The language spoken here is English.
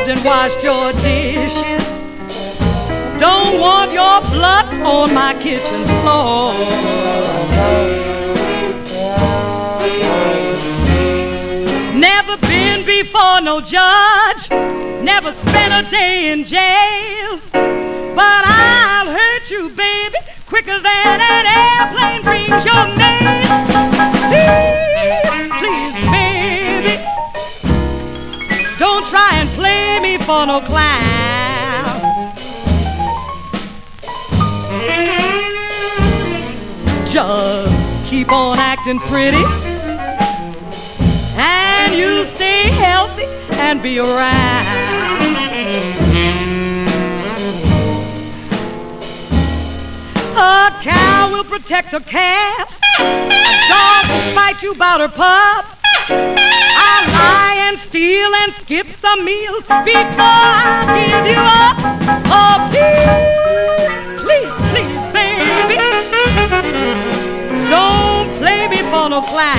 scrubbed and washed your dishes. Don't want your blood on my kitchen floor. Never been before no judge, never spent a day in jail, but I'll hurt you, baby, quicker than an airplane brings your mail. Please, please, baby, don't try and play me for no clown. Just keep on acting pretty, and you stay healthy and be around. A cow will protect her calf, a dog will fight you about her pup. I'll lie and steal and skip some meals before I give you up. Oh, please, please, please, baby, don't play me for no clown.